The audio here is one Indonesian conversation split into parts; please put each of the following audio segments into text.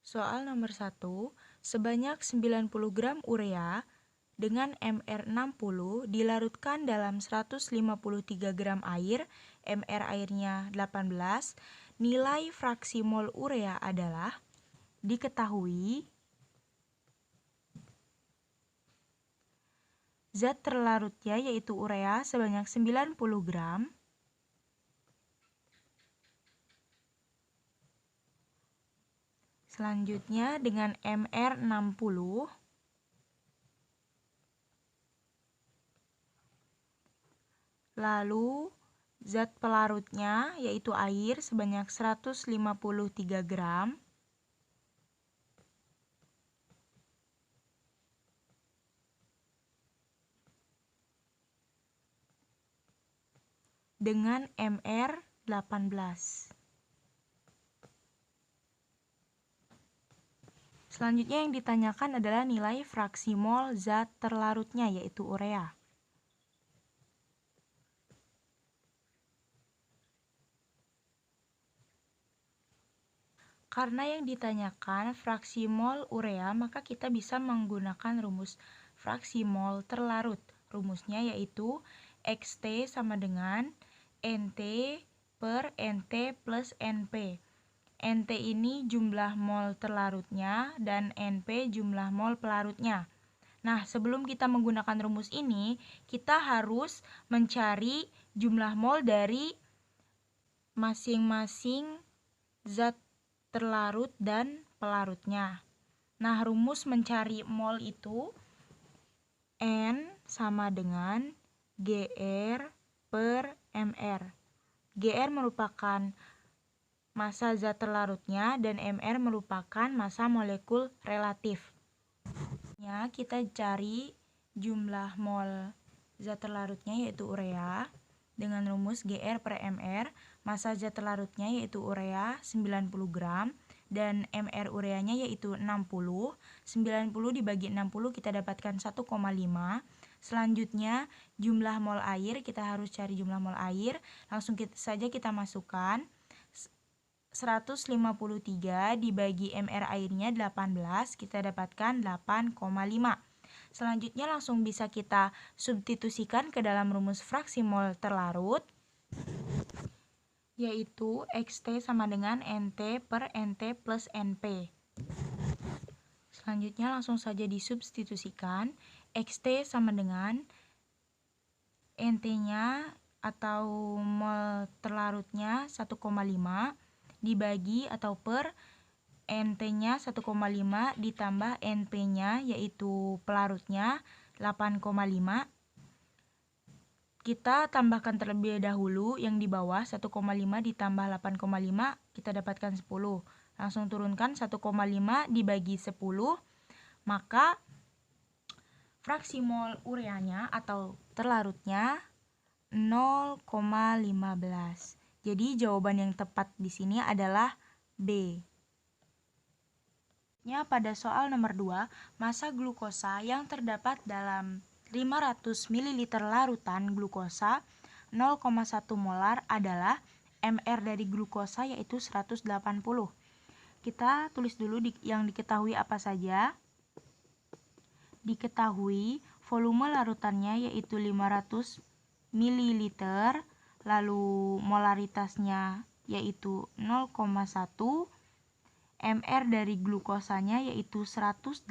Soal nomor 1, sebanyak 90 gram urea dengan MR 60 dilarutkan dalam 153 gram air, MR airnya 18, nilai fraksi mol urea adalah diketahui zat terlarutnya yaitu urea sebanyak 90 gram, selanjutnya dengan MR 60, lalu zat pelarutnya yaitu air sebanyak 153 gram, dengan MR 18. Selanjutnya yang ditanyakan adalah nilai fraksi mol zat terlarutnya yaitu urea. Karena yang ditanyakan fraksi mol urea, maka kita bisa menggunakan rumus fraksi mol terlarut. Rumusnya yaitu XT sama dengan NT per NT plus NP. NT ini jumlah mol terlarutnya dan NP jumlah mol pelarutnya. Nah, sebelum kita menggunakan rumus ini, kita harus mencari jumlah mol dari masing-masing zat terlarut dan pelarutnya. Nah, rumus mencari mol itu N sama dengan GR per MR. GR merupakan massa zat terlarutnya dan MR merupakan massa molekul relatif. Kita cari jumlah mol zat terlarutnya yaitu urea dengan rumus GR per MR. Massa zat terlarutnya yaitu urea 90 gram dan MR ureanya yaitu 60. 90 dibagi 60 kita dapatkan 1,5. Selanjutnya jumlah mol air, kita harus cari jumlah mol air. Langsung saja kita masukkan 153 dibagi MR airnya 18, kita dapatkan 8,5. Selanjutnya langsung bisa kita substitusikan ke dalam rumus fraksi mol terlarut, yaitu XT sama dengan NT per NT plus NP. Selanjutnya langsung saja disubstitusikan. XT sama dengan NT-nya atau mol terlarutnya 1,5 dibagi atau per NT-nya 1,5 ditambah NP-nya yaitu pelarutnya 8,5. Kita tambahkan terlebih dahulu yang di bawah 1,5 ditambah 8,5 kita dapatkan 10. Langsung turunkan 1,5 dibagi 10, maka fraksi mol ureanya atau terlarutnya 0,15. Jadi jawaban yang tepat di sini adalah B. Pada soal nomor 2, massa glukosa yang terdapat dalam 500 ml larutan glukosa 0,1 molar adalah MR dari glukosa yaitu 180. Kita tulis dulu yang diketahui apa saja. Diketahui volume larutannya yaitu 500 ml, lalu molaritasnya yaitu 0,1, MR dari glukosanya yaitu 180.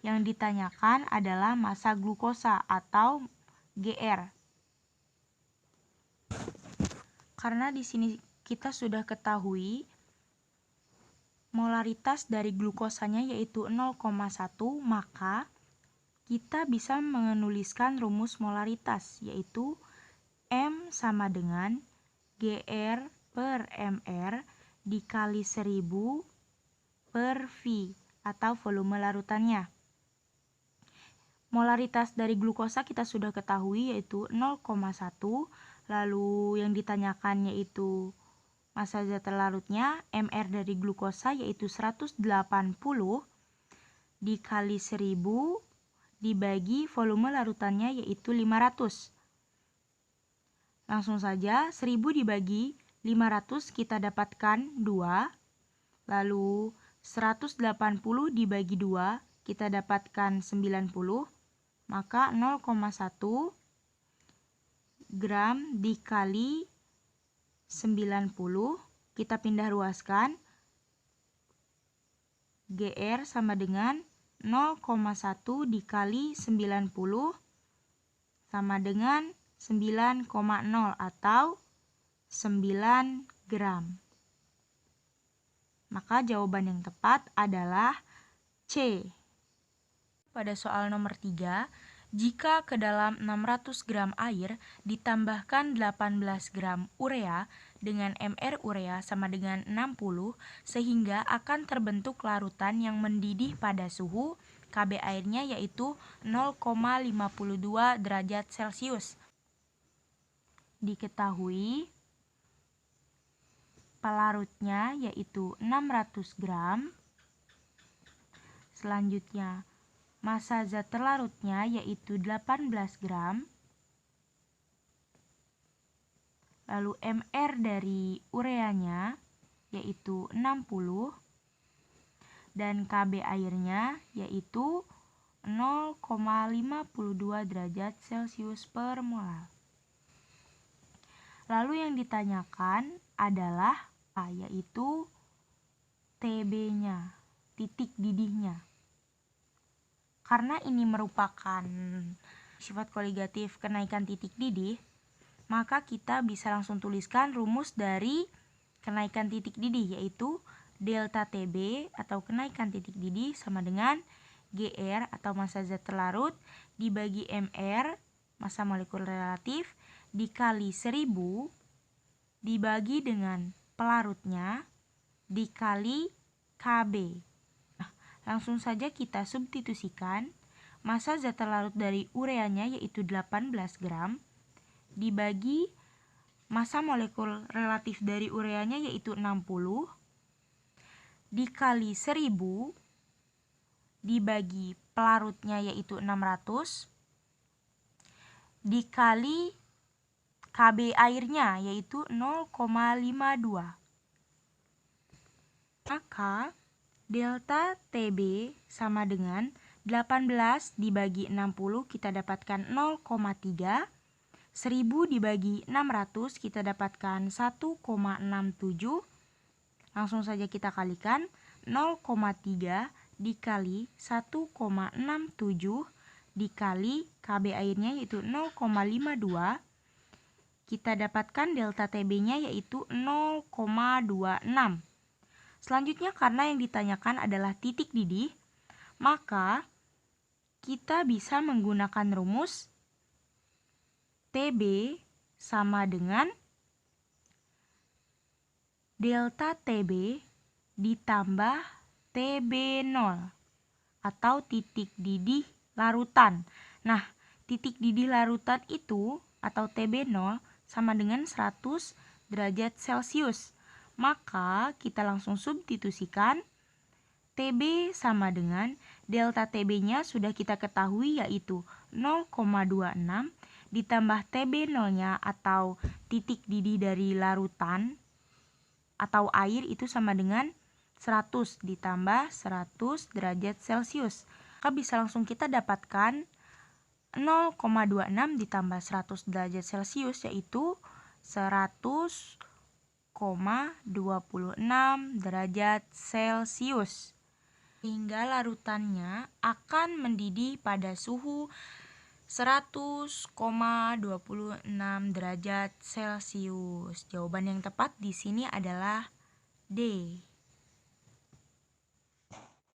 Yang ditanyakan adalah massa glukosa atau GR. Karena di sini kita sudah ketahui molaritas dari glukosanya yaitu 0,1, maka kita bisa menuliskan rumus molaritas yaitu M sama dengan GR per MR dikali 1000 per V atau volume larutannya. Molaritas dari glukosa kita sudah ketahui yaitu 0,1, lalu yang ditanyakan yaitu massa zat terlarutnya MR dari glukosa yaitu 180 dikali 1000 dibagi volume larutannya yaitu 500. Langsung saja 1000 dibagi 500 kita dapatkan 2, lalu 180 dibagi 2, kita dapatkan 90, maka 0,1 gram dikali 90, kita pindah ruaskan, GR sama dengan 0,1 dikali 90 sama dengan 9,0 atau 9 gram. Maka jawaban yang tepat adalah C. Pada soal nomor 3, jika ke dalam 600 gram air ditambahkan 18 gram urea dengan MR urea sama dengan 60, sehingga akan terbentuk larutan yang mendidih pada suhu KB airnya yaitu 0,52 derajat Celcius. Diketahui pelarutnya yaitu 600 gram. Selanjutnya, massa zat terlarutnya yaitu 18 gram. Lalu MR dari ureanya yaitu 60 dan KB airnya yaitu 0,52 derajat Celcius per molar. Lalu yang ditanyakan adalah yaitu TB-nya, titik didihnya. Karena ini merupakan sifat koligatif kenaikan titik didih, maka kita bisa langsung tuliskan rumus dari kenaikan titik didih, yaitu delta TB atau kenaikan titik didih sama dengan GR atau massa zat terlarut dibagi MR, massa molekul relatif, dikali 1000 dibagi dengan pelarutnya dikali KB. Nah, langsung saja kita substitusikan massa zat terlarut dari ureanya yaitu 18 gram dibagi massa molekul relatif dari ureanya yaitu 60 dikali 1000 dibagi pelarutnya yaitu 600 dikali KB airnya yaitu 0,52. Maka delta TB sama dengan 18 dibagi 60 kita dapatkan 0,3. 1000 dibagi 600 kita dapatkan 1,67. Langsung saja kita kalikan 0,3 dikali 1,67 dikali KB airnya yaitu 0,52. Kita dapatkan delta TB-nya yaitu 0,26. Selanjutnya karena yang ditanyakan adalah titik didih, maka kita bisa menggunakan rumus TB sama dengan delta TB ditambah TB0 atau titik didih larutan. Nah, titik didih larutan itu atau TB0 sama dengan 100 derajat Celcius. Maka kita langsung substitusikan TB sama dengan delta TB-nya sudah kita ketahui yaitu 0,26 ditambah TB0-nya atau titik didih dari larutan atau air itu sama dengan 100 ditambah 100 derajat Celcius. Maka bisa langsung kita dapatkan 0,26 ditambah 100 derajat Celcius yaitu 100,26 derajat Celcius. Sehingga larutannya akan mendidih pada suhu 100,26 derajat Celcius. Jawaban yang tepat di sini adalah D.